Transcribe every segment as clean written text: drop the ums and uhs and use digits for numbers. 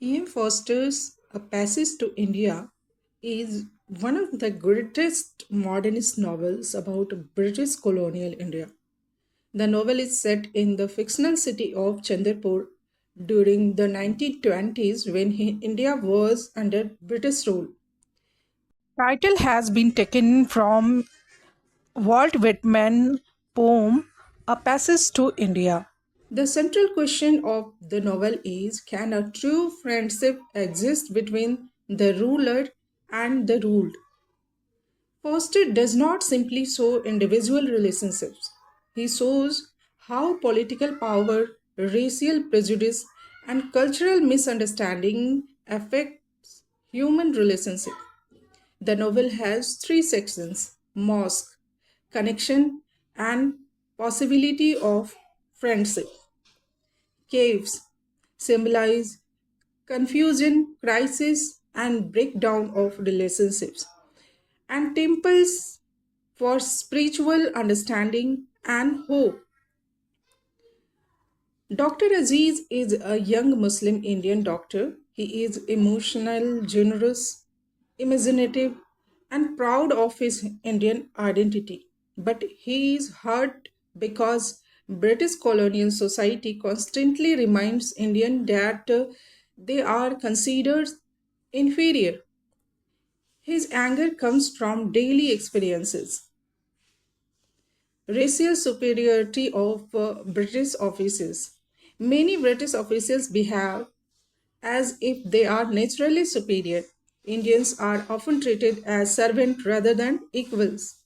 E.M. Foster's A Passage to India is one of the greatest modernist novels about British colonial India. The novel is set in the fictional city of Chandrapur during the 1920s when India was under British rule. Title has been taken from Walt Whitman poem A Passage to India. The central question of the novel is, can a true friendship exist between the ruler and the ruled? Foster does not simply show individual relationships. He shows how political power, racial prejudice, and cultural misunderstanding affect human relationships. The novel has three sections: mosque, connection, and possibility of friendship. Caves symbolize confusion, crisis, and breakdown of relationships, and temples for spiritual understanding and hope. Dr. Aziz is a young Muslim Indian doctor. He is emotional, generous, imaginative, and proud of his Indian identity. But he is hurt because British colonial society constantly reminds Indians that they are considered inferior. His anger comes from daily experiences. Racial superiority of British officers. Many British officials behave as if they are naturally superior. Indians are often treated as servants rather than equals.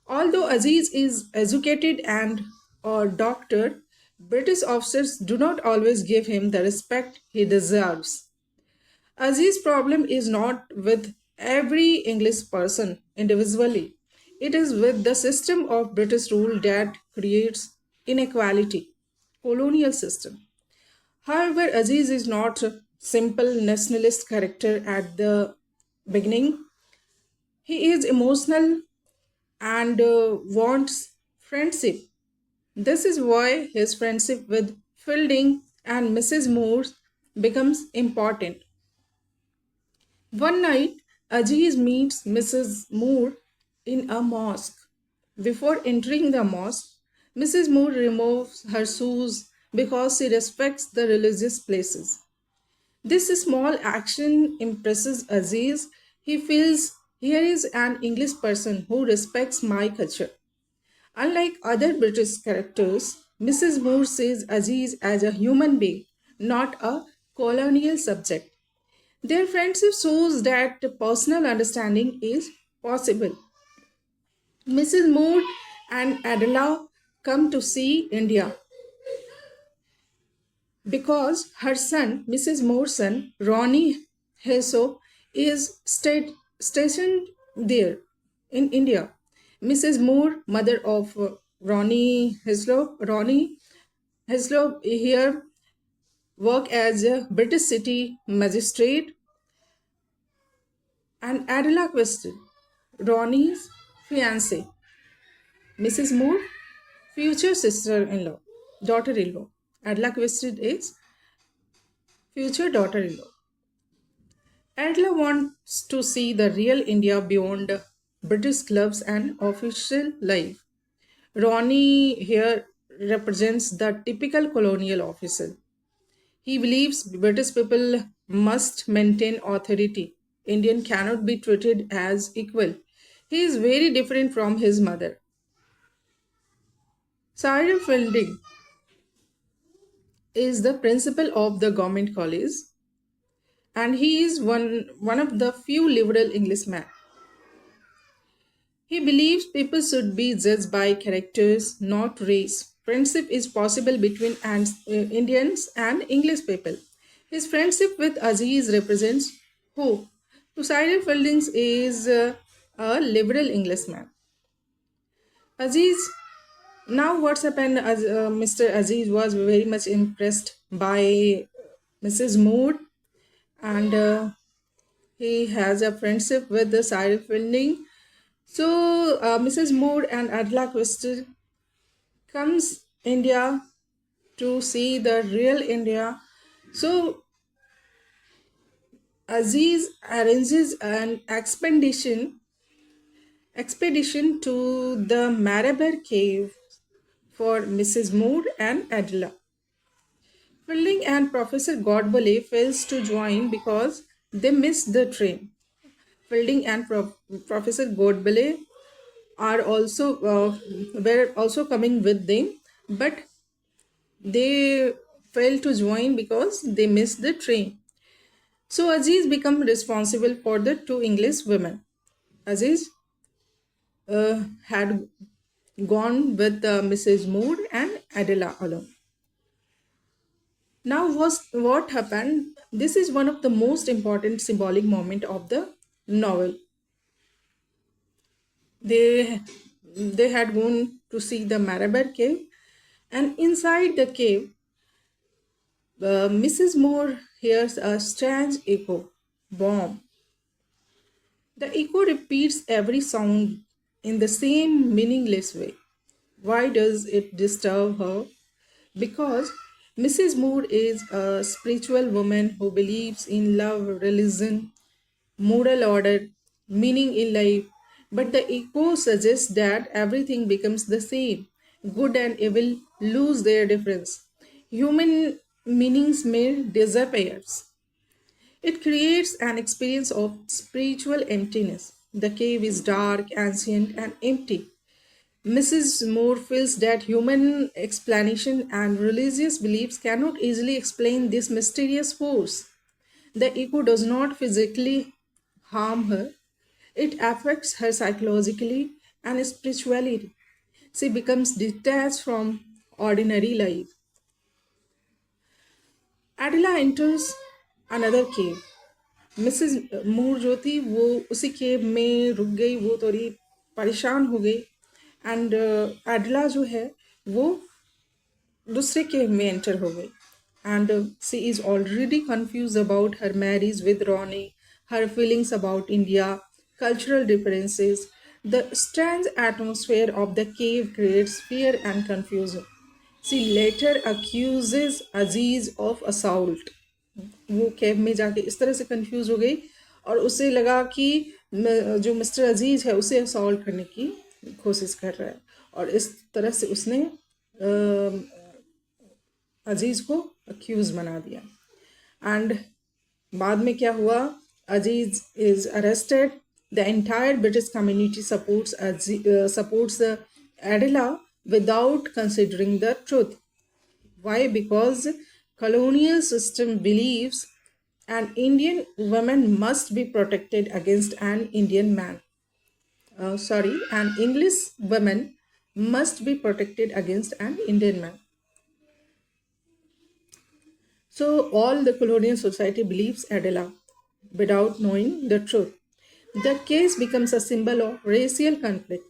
Although Aziz is educated and a doctor, British officers do not always give him the respect he deserves. Aziz's problem is not with every English person individually. It is with the system of British rule that creates inequality, colonial system. However, Aziz is not a simple nationalist character at the beginning. He is emotional and wants friendship. This is why his friendship with Fielding and Mrs. Moore becomes important. One night, Aziz meets Mrs. Moore in a mosque. Before entering the mosque, Mrs. Moore removes her shoes because she respects the religious places. This small action impresses Aziz. He feels, here is an English person who respects my culture. Unlike other British characters, Mrs. Moore sees Aziz as a human being, not a colonial subject. Their friendship shows that personal understanding is possible. Mrs. Moore and Adela come to see India because her son, Mrs. Moore's son, Ronnie Heso, is stationed there in India. Mrs. Moore, mother of Ronnie Heslop here work as a British city magistrate, and Adela Quested, Ronnie's fiancée. Mrs. Moore, future sister-in-law, daughter-in-law. Adela Quested is future daughter-in-law. Adela wants to see the real India beyond British clubs and official life. Ronnie here represents the typical colonial officer. He believes British people must maintain authority. Indian cannot be treated as equal. He is very different from his mother. Cyril Fielding is the principal of the government college, and he is one of the few liberal Englishmen. He believes people should be judged by characters, not race. Friendship is possible between Indians and English people. His friendship with Aziz represents hope. To Cyril Fielding is a liberal Englishman. Aziz, now what's happened? Mr. Aziz was very much impressed by Mrs. Moore, and he has a friendship with the Cyril Fielding. So Mrs. Moore and Adla Quested comes India to see the real India. So Aziz arranges an expedition to the Marabar cave for Mrs. Moore and Adela. Fielding and Professor Godbole fails to join because they miss the train. Fielding and Professor Godbole are also were also coming with them, but they fail to join because they missed the train. So Aziz become responsible for the two English women. Aziz had gone with Mrs. Moore and Adela alone. Now, what happened? This is one of the most important symbolic moment of the novel. They they had gone to see the Marabar cave, and inside the cave, Mrs. Moore hears a strange echo, bomb. The echo repeats every sound in the same meaningless way. Why does it disturb her? Because Mrs. Moore is a spiritual woman who believes in love, religion, moral order, meaning in life. But the echo suggests that everything becomes the same. Good and evil lose their difference. Human meanings may disappear. It creates an experience of spiritual emptiness. The cave is dark, ancient, and empty. Mrs. Moore feels that human explanation and religious beliefs cannot easily explain this mysterious force. The echo does not physically harm her, it affects her psychologically and spiritually. She becomes detached from ordinary life. Adela enters another cave. Mrs Moore जो थी वो उसी केव में रुक गई, वो थोड़ी परेशान हो गई एंड एडला जो है वो दूसरे केव में एंटर हो गई and she is already confuse about her marriage with Ronny, her feelings about India, cultural differences. The strange atmosphere of the cave creates fear and confusion. She later accuses Aziz of assault. वो cab में जाके इस तरह से confuse हो गई और उसे लगा कि जो मिस्टर अजीज है उसे असॉल्ट करने की कोशिश कर रहा है और इस तरह से उसने अजीज को अक्यूज बना दिया एंड बाद में क्या हुआ, Aziz is arrested, the entire British community supports Adela without considering the truth. Why? Because colonial system believes an Indian woman must be protected against an Indian man. An English woman must be protected against an Indian man. So all the colonial society believes Adela without knowing the truth. The case becomes a symbol of racial conflict.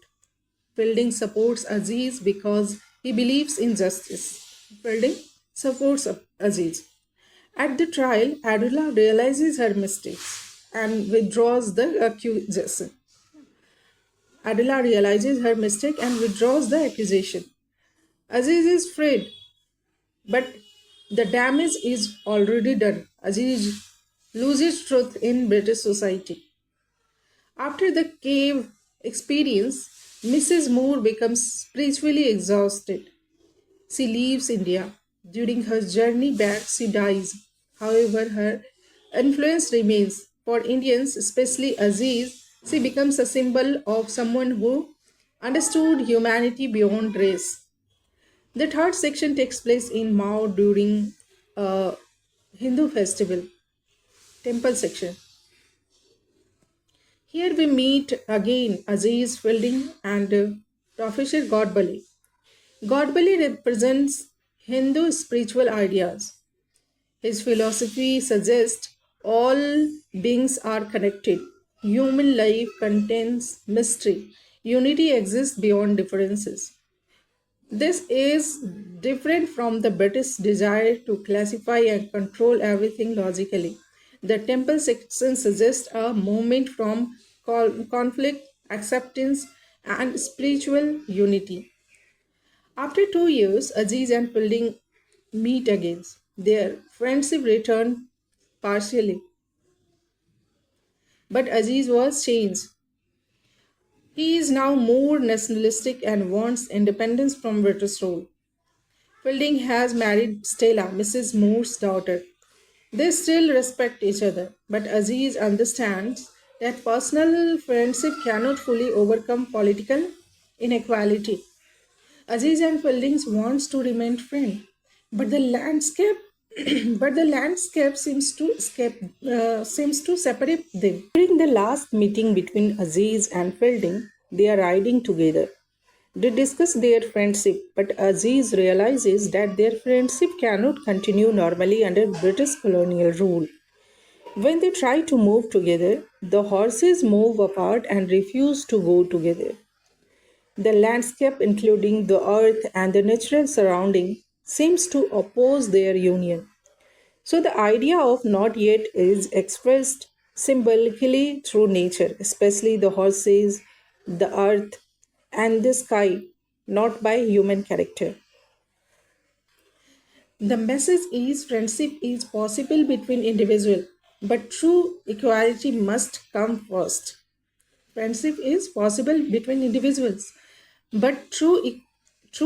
Fielding supports Aziz because he believes in justice. Fielding supports Aziz. At the trial, Adela realizes her mistakes and withdraws the accusation. Adela realizes her mistake and withdraws the accusation. Aziz is freed, but the damage is already done. Aziz loses truth in British society. After the cave experience, Mrs. Moore becomes spiritually exhausted. She leaves India. During her journey back, she dies. However, her influence remains. For Indians, especially Aziz, she becomes a symbol of someone who understood humanity beyond race. The third section takes place in Mao during a Hindu festival, temple section. Here we meet again Aziz Fielding and Professor Godbole. Godbole represents Hindu spiritual ideas. His philosophy suggests all beings are connected. Human life contains mystery. Unity exists beyond differences. This is different from the British desire to classify and control everything logically. The temple section suggests a movement from conflict, acceptance, and spiritual unity. After 2 years, Aziz and Fielding meet again. Their friendship returned partially. But Aziz was changed. He is now more nationalistic and wants independence from British rule. Fielding has married Stella, Mrs. Moore's daughter. They still respect each other, but Aziz understands that personal friendship cannot fully overcome political inequality. Aziz and Fieldings wants to remain friends, but the landscape, but the landscape seems to separate them. During the last meeting between Aziz and Fielding, they are riding together. They discuss their friendship, but Aziz realizes that their friendship cannot continue normally under British colonial rule. When they try to move together, the horses move apart and refuse to go together. The landscape, including the earth and the natural surrounding, seems to oppose their union. So, the idea of not yet is expressed symbolically through nature, especially the horses, the earth, and the sky, not by human character. The message is friendship is possible between individuals, but true equality must come first. Friendship is possible between individuals, but true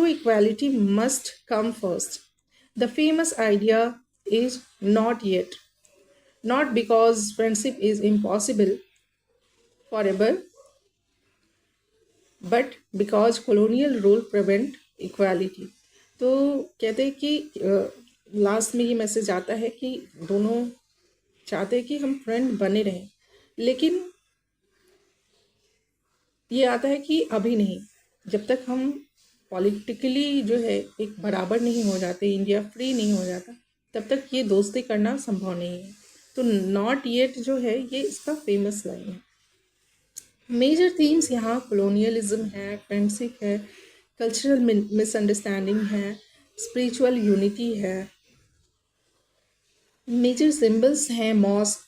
equality must come first. The famous idea is not yet, not because friendship is impossible forever, but because colonial rule prevent equality. तो कहते हैं कि last में ये message आता है कि दोनों चाहते हैं कि हम फ्रेंड बने रहें, लेकिन ये आता है कि अभी नहीं, जब तक हम पॉलिटिकली जो है एक बराबर नहीं हो जाते, इंडिया फ्री नहीं हो जाता, तब तक ये दोस्ती करना संभव नहीं है. तो नॉट येट जो है ये इसका फेमस लाइन है. मेजर थीम्स यहाँ कॉलोनियलिज्म है, फ्रेंडशिप है, कल्चरल मिसअंडरस्टैंडिंग है, स्पिरिचुअल यूनिटी है. मेजर सिंबल्स हैं mosque,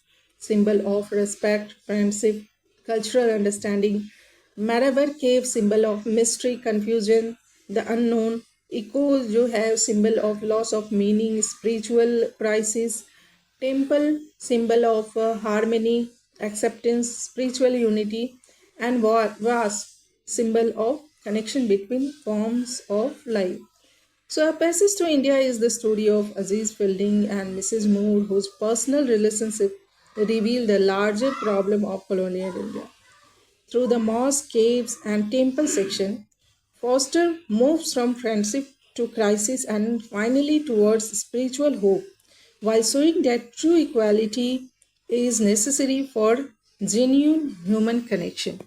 symbol of respect, friendship, cultural understanding, Marabar cave, symbol of mystery, confusion, the unknown, echo जो है symbol of loss of meaning, spiritual crisis, temple symbol of harmony, acceptance, spiritual unity, and vast symbol of connection between forms of life. So, A Passage to India is the story of Aziz Fielding and Mrs. Moore, whose personal relationship reveal the larger problem of colonial India. Through the mosque, caves, and temple section, Foster moves from friendship to crisis and finally towards spiritual hope, while showing that true equality is necessary for genuine human connection.